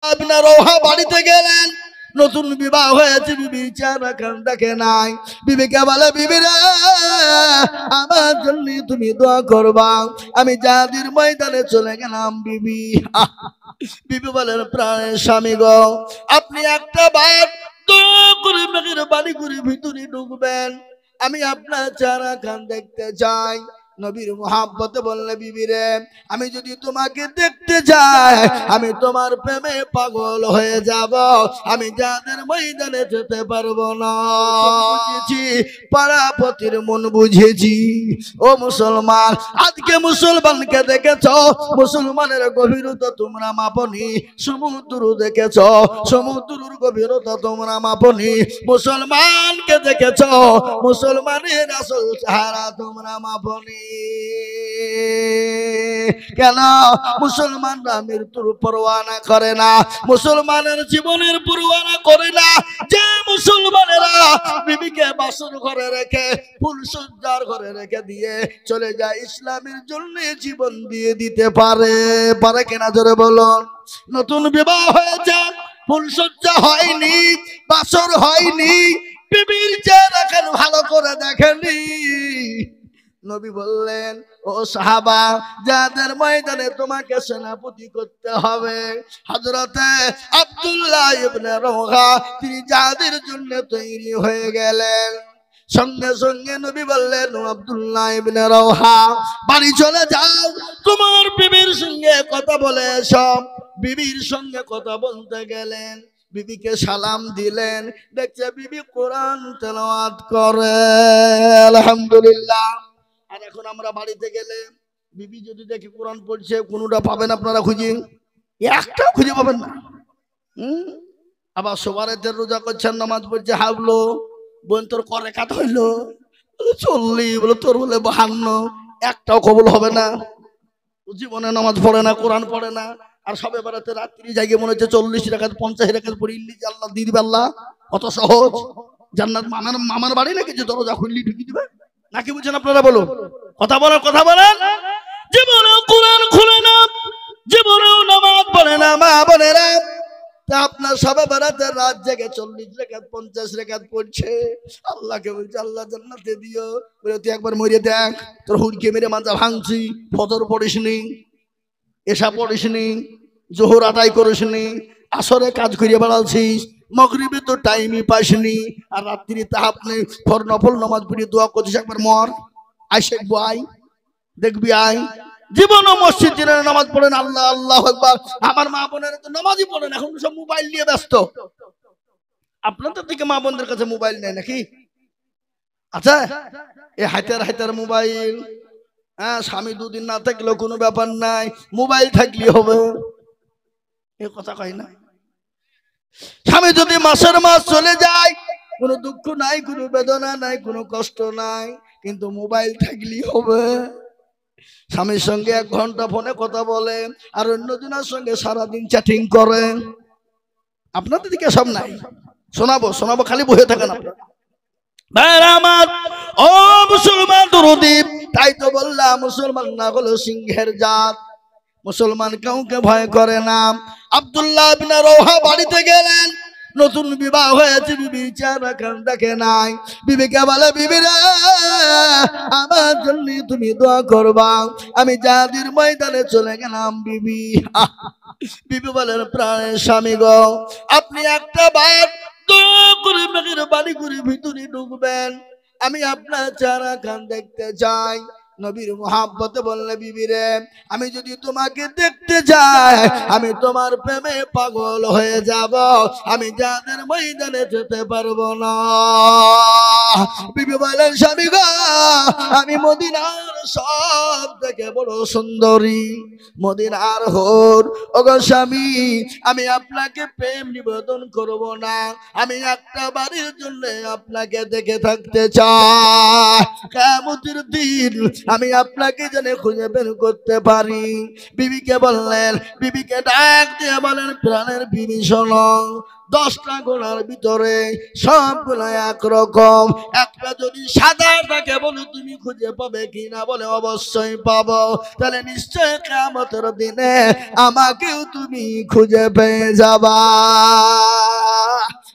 আপনার ওহা বাড়িতে গেলেন, নতুন বিবাহ হয়েছে, বিবির চেহারা খান দেখে নাই। বিবিকে বলে, বিবি রে, আমার জন্য তুমি দোয়া করবা। আমি জাহাদের ময়দানে চলে গেলাম বিবি। বিবি বলেন, প্রাণের স্বামী গো, আপনি একটা বার দোয়া করে মেঘের বাড়ি করে ভিতরে ঢুকবেন, আমি আপনার চেহারা খান দেখতে চাই। নবীর মোহাব্বতে বললে, বিবি রে, আমি যদি তোমাকে দেখতে যাই আমি তোমার প্রেমে পাগল হয়ে যাব, আমি যাদের ময়দানে যেতে পারবো না। বুঝেছি, পাড়াপতির মন বুঝেছি। ও মুসলমান, আজকে মুসলমানকে দেখেছ, মুসলমানের গভীরতা তোমরা মাপনি। সমুদ্র দেখেছ, সমুদ্রের গভীরতা তোমরা মাপনি। মুসলমানকে দেখেছ, মুসলমানের আসল চেহারা তোমরা মাপনি। কেন? মুসলমানরা মৃত্যুর পরোয়ানা করে না, মুসলমানের জীবনের পরোয়ানা করে না। যে মুসলমানেরা বিবিকে বাসর ঘরে রেখে, ফুলসজ্জার ঘরে রেখে দিয়ে চলে যায় ইসলামের জন্য জীবন দিয়ে দিতে পারে, পারে কিনা জোরে বলুন। নতুন বিবাহ হয়েছে, ফুলসজ্জা হয়নি, বাসর হয়নি, বিবির চেহারা কেন ভালো করে দেখেনি। নবী বললেন, ও সাহাবা, যাদের ময়দানে তোমাকে সেনাপতি করতে হবে, হযরতে আব্দুল্লাহ ইবনে রওহা তিনি যাদের জন্য তৈরি হয়ে গেলেন। সঙ্গে সঙ্গে নবী বললেন, ও আব্দুল্লাহ ইবনে রওহা, বাড়ি চলে যাও, তোমার বিবির সঙ্গে কথা বলে এসো। বিবির সঙ্গে কথা বলতে গেলেন, বিবিকে সালাম দিলেন, দেখছে বিবি কোরআন তেলাওয়াত করে, আলহামদুলিল্লাহ। আর এখন আমরা বাড়িতে গেলে বিবি যদি দেখি কোরআন পড়ছে, কোনটা পাবেন আপনারা খুঁজে? একটা খুঁজে পাবেন না। আবার সবারের রোজা করছেন, নামাজ পড়ছে, হাবলো, বোন তোর করে কাত হইলো, 40, বলে তোর বলে 52, একটাও কবুল হবে না। জীবনে নামাজ পড়ে না, কোরআন পড়ে না, আর সবে বেড়াতে রাত্রি জায়গায় মনে হচ্ছে 40 রাকাত 50 রাকাত পড়ে ইল্লি আল্লাহ দিয়ে দিবে। আল্লাহ কত সহজ, জান্নাত মামার বাড়ি নাকি যে দরজা খুললি ঢুকিয়ে দিবে নাকি? বুঝছেন আপনারা? বলুন, কথা বলেন, কথা বলেন। জীবনেও কোরআন খুলে না, জীবনেও নামাজ পড়ে না মা বোনেরা। তা আপনার সবে বেড়াতে রাত জেগে 40 রাকাত 50 রাকাত পড়ছে, আল্লাহকে বলছে, আল্লাহ জান্নাতে দিও। বলে, তুই একবার মরে দেখ, তোর হুড়কে মেরে মাজা ভাঙছি। ফজর পড়িসনি, এশা পড়িসনি, জোহর আদায় করিসনি, আসরে কাজ করিয়ে বেড়াচ্ছিস, মাগরিবে তো টাইমই পাসনি, আর রাত্রি তাহাপনে নফল নামাজ পড়িয়ে দোয়া করছিস। একবার মর, আই শেখবো, আই দেখবি, আই। জীবনও মসজিদ নামাজ পড়েন, আল্লাহ আল্লাহু আকবার। আমার মা বোনেরা তো নামাজই পড়েন, এখন সব মোবাইল নিয়ে ব্যস্ত। আপনাদের থেকে মা বোনদের কাছে মোবাইল নেই নাকি? আচ্ছা, এই হাইতার হাইতার মোবাইল। হ্যাঁ, স্বামী দুদিন না থাকলেও কোনো ব্যাপার নাই, মোবাইল থাকলে হবে, এ কথা কয় না। স্বামী যদি মাসের মাস চলে যায়, কোনো দুঃখ নাই, কোনো বেদনা নাই, কোনো কষ্ট নাই, কিন্তু মোবাইল থাকলেই হবে। স্বামীর সঙ্গে 1 ঘন্টা ফোনে কথা বলে, আর অন্যজনের সঙ্গে সারাদিন চ্যাটিং করে। আপনাদের দিকে সব নাই, শোনাবো শোনাবো, খালি বসে থাকেন আপনারা। আমার ও মুসলমান দরদি, তাই তো বললাম, মুসলমান না হলো সিংহের জাত, মুসলমান কাউকে ভয় করে না। আব্দুল্লাহ ইবনে রওহা বাড়িতে গেলেন, নতুন বিবাহ হয়েছে, বিবির চেহারা খান দেখে নাই। বিবিকে বলে, বিবি রে, আমার জন্য তুমি দোয়া করবা, আমি জাহাদের ময়দানে চলে গেলাম বিবি। বিবি বলেন, প্রাণের স্বামী গো, আপনি একটা বার দোয়া করে মেঘের বাড়ি করে ভিতরে ঢুকবেন, আমি আপনার চেহারা খান দেখতে চাই। নবীর মোহাব্বতে বললে, বিবি রে, আমি যদি তোমাকে দেখতে যাই আমি তোমার প্রেমে পাগল হয়ে যাব, আমি যাদের ময়দানে যেতে পারবো না। বিবি বলেন, স্বামী গো, আমি মদিনার সব থেকে বড় সুন্দরী, মদিনার হোর। ওগো স্বামী, আমি আপনাকে প্রেম নিবেদন করব না, আমি একটা বাড়ির জন্য আপনাকে দেখে থাকতে চাই। কিয়ামতের দিন আমি আপনাকে যেন খুঁজে বের করতে পারি। বিবিকে বললেন, বিবিকে ডাক দিয়ে বলেন, প্রাণের বিবি শোনো, 10টা ঘোড়ার ভিতরে সবগুলো একরকম। একটা যদি সাদা থাকে বলে তুমি খুঁজে পাবে কিনা, বলে অবশ্যই পাবো। তাহলে নিশ্চয় কিয়ামতের দিনে আমাকেও তুমি খুঁজে পেয়ে যাবা,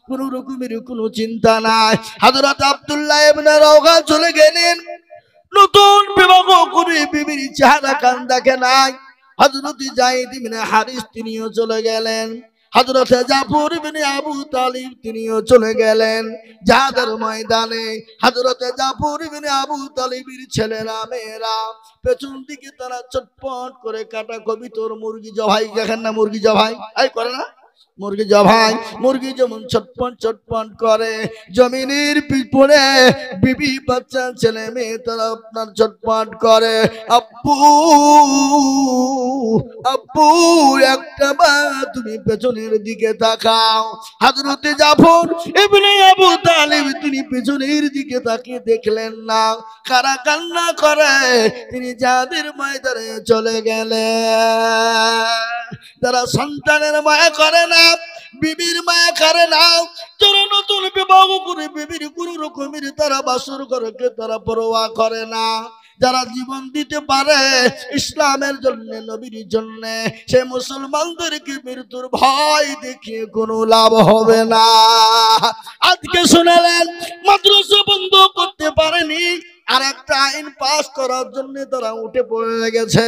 কোন রকমের কোনো চিন্তা নাই। হযরত আব্দুল্লাহ ইবনে রাওহা চলে গেলেন, নতুন বিবাহ করে বিবির চেহারা কান দেখে নাই। হযরত যায়েদ ইবনে হারিস তিনিও চলে গেলেন, হযরত জাফর ইবনে আবু তালিব তিনিও চলে গেলেন জিহাদের ময়দানে। হযরত জাফর ইবনে আবু তালিবের ছেলেরা মেয়েরা পেছন দিকে তারা চটপট করে কাটা কবিতর মুরগি জবাই, দেখেন না মুরগি জবাই এই করে না, মুরগি জবাই, মুরগি যেমন ছটপট ছটপট করে জমিনের পিছনে বিবি বাচ্চা ছেলে মেয়ে তারা আপনার ছটপট করে, আব্বু আব্বু একটা বার তুমি পেছনের দিকে তাকাও। হযরত জাফর ইবনে আবু তালিব তিনি পেছনের দিকে তাকিয়ে দেখলেন না, কারা কান্না করে তিনি জিহাদের ময়দানে চলে গেলেন। তারা সন্তানের মায়া করে না, বিবির মায়া করে না, যারা নতুন বিবাহ করে বিবির কোন রকমের তারা বাসর করে তারা পরোয়া করে না। যারা জীবন দিতে পারে ইসলামের জন্য, নবীর জন্য, সে মুসলমানদেরকে মৃত্যুর ভয় দেখিয়ে কোনো লাভ হবে না। আজকে শুনালেন মাদ্রাসা বন্ধ করতে পারেনি, আর একটা আইন পাস করার জন্য তারা উঠে পড়ে গেছে।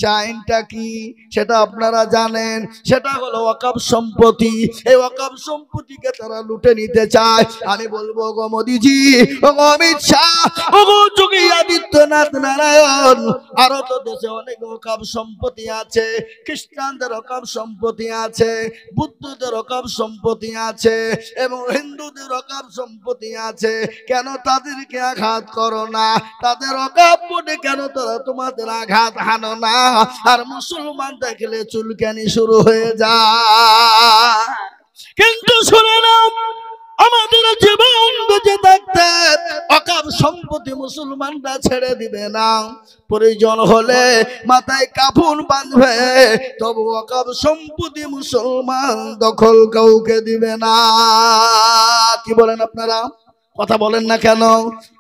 সে আইনটা কি সেটা আপনারা জানেন, সেটা হলো ওয়াকফ সম্পত্তি। এই ওয়াকফ সম্পত্তিকে তারা লুটে নিতে চায়। আমি বলবো গো মোদিজি, ও গো অমিত শাহ, ও গো যোগী আদিত্যনাথ নারায়ণ, আরো তো দেশে অনেক ওয়াকফ সম্পত্তি আছে, খ্রিস্টানদের ওয়াকফ সম্পত্তি আছে, বুদ্ধদের ওয়াকফ সম্পত্তি আছে এবং হিন্দুদের ওয়াকফ সম্পত্তি আছে। কেন তাদেরকে আঘাত করো না? তাদের ওয়াকফ বোর্ডে কেন তারা তোমাদের আঘাত হানো না? আর মুসলমান দেখলে চুলকানি শুরু হয়ে যায়। কিন্তু শুনে নাও, আমাদের জীবন বেঁচে থাকতে ওয়াকফ সম্পত্তি মুসলমানরা ছেড়ে দিবে না। প্রয়োজন হলে মাথায় কাফন বাঁধবে, তবু ওয়াকফ সম্পত্তি মুসলমান দখল কাউকে দিবে না। কি বলেন আপনারা? কথা বলেন না কেন?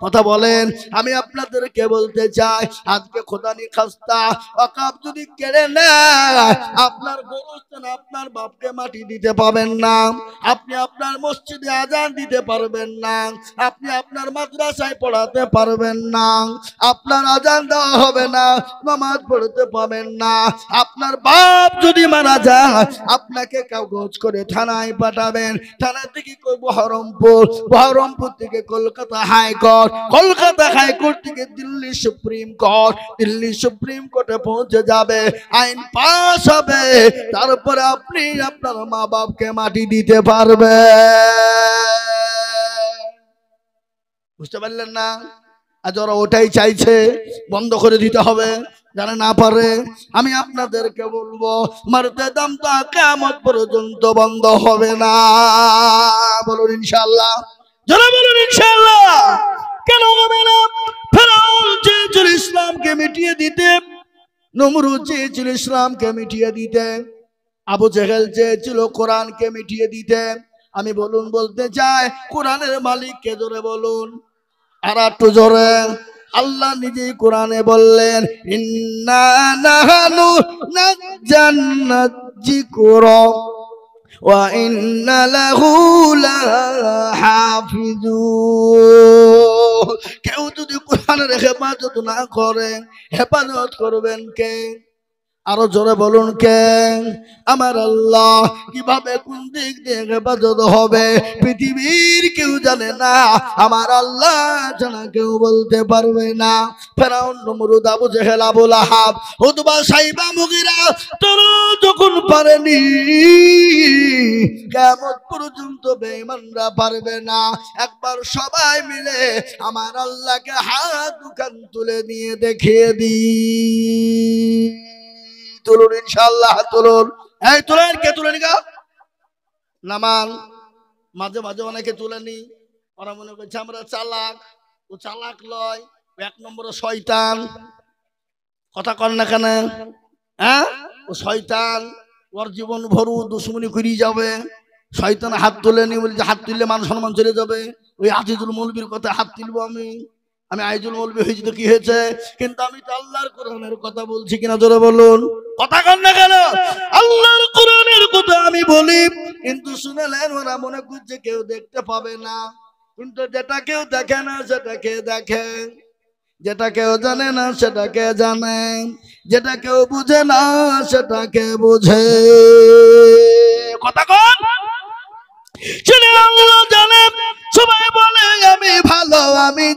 কথা বলেন। আমি আপনাদেরকে বলতে চাই, আজকে খোদানি খাস্তা ওয়াকফ যদি কেড়ে নেয়, আপনার গোরস্থান আপনার বাপকে মাটি দিতে পাবেন না, আপনি আপনার মসজিদে আজান দিতে পারবেন না, আপনি আপনার মাদ্রাসায় পড়াতে পারবেন না, আপনার আজান দেওয়া হবে না, নামাজ পড়তে পাবেন না। আপনার বাপ যদি মারা যায়, আপনাকে কাগজ করে থানায় পাঠাবেন, থানা থেকে বহরমপুর, বহরমপুর থেকে কলকাতা হাইকোর্ট, কলকাতা হাইকোর্ট থেকে Delhi supreme court, Delhi supreme কোর্টে পৌঁছে যাবে, আইন পাস হবে, তারপরে আপনি আপনার মা বাপকে মাটি দিতে পারবে। বুঝতে পারলেন না? আজ ওরা ওটাই চাইছে, বন্ধ করে দিতে হবে, যারা না পারে। আমি আপনাদেরকে বলবো, মারতে দামটা কিয়ামত পর্যন্ত বন্ধ হবে না। বলুন ইনশাআল্লাহ, যারা বলুন ইনশাআল্লাহ। কেন হবে না? ফেরাউন চেয়েছিল ইসলামকে মিটিয়ে দিতে, নমরুদ চেয়েছিল ইসলামকে মিটিয়ে দিতে, আবু জেহেল চেয়েছিল কোরআনকে মিটিয়ে দিতে। আমি বলতে চাই, কোরআনের মালিককে জোরে বলুন, আর একটু জোরে। আল্লাহ নিজেই কোরআনে বললেন, ইন্না নাহানু নাজ্জান্নাত যিকরা ওয়া ইন্না লাহু লাহাফিজুন। কেউ যদি কোরআনের হেফাজত না করে, হেফাজত করবেন কে? আরো জোরে বলুন কে? আমার আল্লাহ। কিভাবে, কোন দিক দিয়ে হেফাজত হবে পৃথিবীর কেউ জানে না, আমার আল্লাহ জানা কেউ বলতে পারবে না। ফেরাউন, নমরুদ, আবু জেহেল, আবু লাহাব, উতবা, সাইবা, মুগীরা তারা যখন পারেনি, কিয়ামত পর্যন্ত বেঈমানরা পারবে না। একবার সবাই মিলে আমার আল্লাহকে হাত দুখান তুলে নিয়ে দেখিয়ে দিই। তুলুন ইনশাআল্লাহ, তুলুন। এই তুলেন, কে তুলেন গা? নামান। মাঝে মাঝে অনেকে তুলেনি, ওরা মনে করছে আমরা চালাক। ও চালাক লয়, এক নম্বরে শয়তান। কথা কন না কেন? হ্যাঁ, ও শয়তান, ওর জীবন ভরু দুশ্মনী করি যাবে। শয়তান হাত তুলে নি বলি যে হাত তুললে মান সম্মান চলে যাবে। ওই আজিজুল মৌলবীর কথা হাত তুলবো আমি আইজুল মৌলবী হয়েছি তো কি হয়েছে, কিন্তু আমি তো আল্লাহর কোরআনের কথা বলছি কিনা জোরে বলুন, কথা কন না কেন? আল্লাহর কোরআনের কথা আমি বলি, কিন্তু শুনেলেন ওরা মনে করছে কেউ দেখতে পাবে না, কিন্তু যেটা কেউ দেখে না সেটাকে দেখে, যেটা কেউ জানে না সেটাকে জানে, যেটা কেউ বুঝে না সেটাকে বুঝে। কথা কন। আল্লাহ জানে, সবাই বলে আমি ভালো, আমি